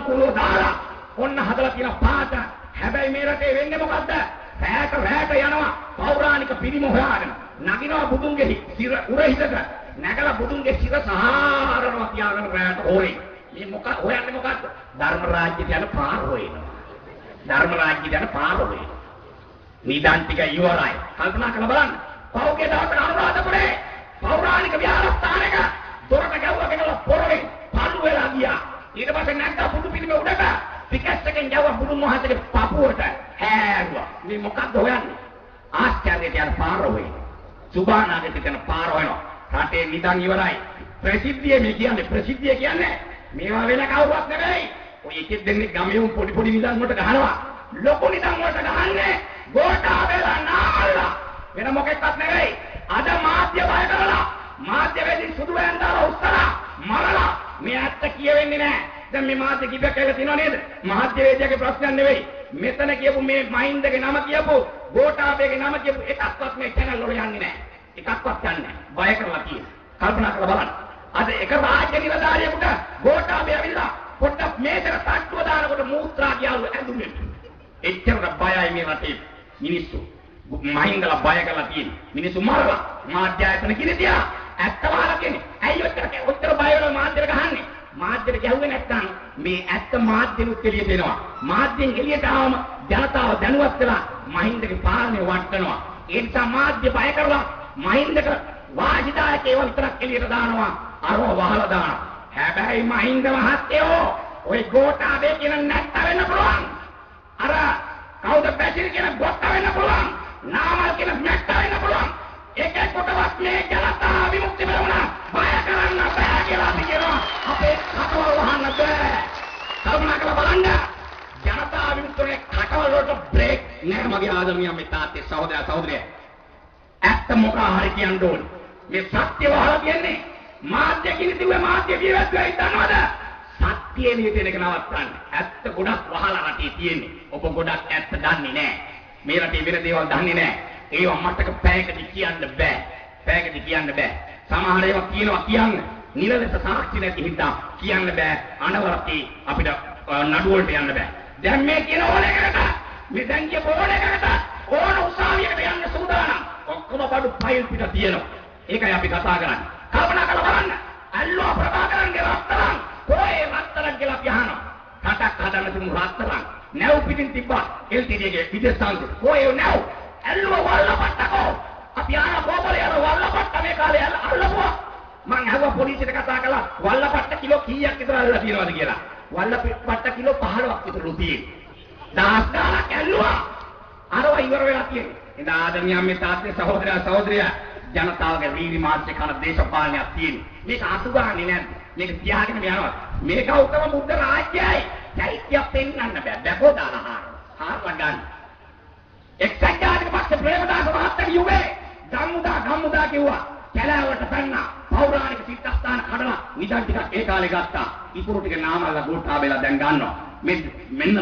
පුළුවන් කුලෝ දාලා ඔන්න හදලා තියෙන පාට. හැබැයි මේ රටේ වෙන්නේ මොකද්ද? රැට යනවා පෞරාණික පිරිම හොයාගෙන. නගිනවා බුදුන්ගේ සිර උරහිතට. නැගලා බුදුන්ගේ සිර සහාරනවා තියාගෙන රැට හොරේ. මේ මොකක් හොයන්නේ මොකද්ද? ධර්ම රාජ්‍යයට යන පාර හොයනවා. ධර්ම රාජ්‍යයට යන පාර හොයනවා. නිදාන් ටික ඉවරයි. කල්පනා කරලා බලන්න. පෞගේ දවසට අනුරාධපුරේ පෞරාණික විහාරස්ථානයක දොරට ගැව්වා කියලා පොරවේ පල්ලු වෙලා ගියා. ඊට පස්සේ නැග්ගා බුදු පිළිම උඩට. පිකස් එකෙන් ගැව්වා බුදුන් වහන්සේගේ පපුවට. හැරුවා. මේ මොකක්ද හොයන්නේ? ආශ්චර්යයට යන පාර හොයනවා. සුභානාගයට යන පාර හොයනවා. රටේ නිදාන් ඉවරයි. ප්‍රසිද්ධිය මේ කියන්නේ ප්‍රසිද්ධිය කියන්නේ මේවා වෙන කවුරුත් නෙවෙයි. ඔය එකෙක් දෙන්නේ ගමේ උන් පොඩි නිදාන් වලට ගහනවා. ලොකු නිදාන් වලට ගහන්නේ ගෝඨාභයලා නාමල්ලා. වෙන මොකෙක්වත් නෙවෙයි. අද මාධ්‍ය බය කරලා මාධ්‍ය වේදී සුදු වැන්දාලා උස්සලා මරලා මේ ඇත්ත කියවෙන්නේ නැහැ. දැන් මේ මාධ්‍ය කිව්ව කියලා තියෙනව නේද? මාධ්‍ය වේදිකේ ප්‍රශ්නයක් නෙවෙයි. මෙතන කියපු මේ මහින්දගේ නම කියපු ගෝඨාභයගේ නම කියපු එකක්වත් මේ channel වල යන්නේ නැහැ. එකක්වත් යන්නේ නැහැ. බය කරලා තියෙනවා. කල්පනා කරලා බලන්න. අද එක රාජ්‍ය නිලධාරියෙකුට ගෝඨාභය ඇවිල්ලා පොඩ්ඩක් මේකට තට්ටුව දානකොට මූත්‍රා කියලු ඇඳුනේ. එච්චර බයයි මේ රටේ මිනිස්සු. මහින්දලා බය කරලා තියෙන මිනිස්සු මරලා මාධ්‍ය ආයතන කිරිදියා ඇත්ත වහලා කියන්නේ. ඇයි ඔච්චර බය වෙලා මාධ්‍යට ගහන්නේ? මාධ්‍යට ගැහුවේ නැත්නම් මේ ඇත්ත මාධ්‍යෙනුත් එළියට එනවා. මාධ්‍යෙන් එළියට ආවම ජනතාව දැනුවත් වෙලා මහින්දගේ පාලනය වටනවා. ඒ නිසා මාධ්‍ය බය කරලා මහින්දක වාජිදායකේ විතරක් එළියට දානවා. අරව වහලා දානවා. හැබැයි මහින්ද මහත්තයෝ ඔය ගෝඨාභය කියන නැත්ත වෙන්න පුළුවන්. අර කවුද පැසිරි කියන ගොත්ත වෙන්න පුළුවන්. නාමල් කියන මැට්ට වෙන්න පුළුවන්. ඒකේ කොටවත් මේ ජනතා විමුක්ති වෙනවා. බය කරන්න බෑ කියලා අපි කියනවා. අපේ කටවල් වහන්න බෑ. කල්පනා කරලා බලන්න. ජනතා විමුක්තියේ කටවල් වලට බ්‍රේක් නෑ මගේ ආදරණීය මේ තාත්තේ සහෝදරයා. ඇත්ත මොකක් හරි කියන්න ඕනේ. මේ සත්‍ය වහලා කියන්නේ මාධ්‍ය කිරිදුවේ මාධ්‍ය කියවත් වෙයි දන්නවද? සත්‍යයේ නිතර එක නවත්තන්න. ඇත්ත ගොඩක් වහලා රටේ තියෙන්නේ. ඔබ ගොඩක් ඇත්ත දන්නේ නැහැ. මේ රටේ වෙන දේවල් දන්නේ නැහැ. ඒව මට්ටක පැයකදී කියන්න බෑ. පැයකදී කියන්න බෑ. සමහර ඒවා කියනවා කියන්න. නිරලස සාක්ෂි නැති හින්දා කියන්න බෑ. අනවරති අපිට නඩු වලට යන්න බෑ. දැන් මේ කියන ඕනෙකට මේ දැන් කිය ඕනෙකට ඕන උසාවියකට යන්න සූදානම්. ඔක්කොම බඩු ෆයිල් පිට තියෙනවා. ඒකයි අපි කතා කරන්නේ. කල්පනා කරලා බලන්න. අල්ලෝ ප්‍රභාකරන්ගේ රත්තරන් කොහේ රත්තරන් කියලා අපි අහනවා. රටක් හදන්න තුමු රත්තරන්. නැව් පිටින් තිබ්බා එල්ටීඩීගේ විදේශාංශ. කොහේ නැව්? අල්ලෝ වල්ලපට්ටකෝ. අපි ආන බෝබලේ අර වල්ලපට්ට මේ කාලේ අල්ලපුවා. මං අහුවා පොලිසියට කතා කළා වල්ලපට්ට කිලෝ කීයක් විතර අල්ලලා තියෙනවද කියලා. වල්ලපට්ට කිලෝ 15ක් විතර තියෙන්නේ. දහස් ගාණක් ඇල්ලුවා. අරව ඉවර වෙලා තියෙන්නේ. ඉතින් ආදරණීය මේ තාත්තේ සහෝදරයා ජනතාවගේ වීරි මාත්‍ය කරන දේශපාලනයක් තියෙන්නේ. මේක අසුගාන්නේ නැද්ද? මේක තියාගෙන යනවා. මේක උත්තම බුද්ධ රාජ්‍යයයි. චෛත්‍යයක් පෙන්වන්න බෑ. බැකෝ දාලා හාරලා ගන්න. එක්සත් ජාතික පක්ෂ ප්‍රේමදාස මහත්තයා කිව්වේ ගම්මුදා කිව්වා. කැලෑවට පැන්නා. පෞරාණික සිද්ධාස්ථාන කඩලා නිදන් ටිකක් ඒ කාලේ ගත්තා. ඉතුරු ටික නාමල්ලා ගෝඨාභයලා දැන් ගන්නවා. මෙන්න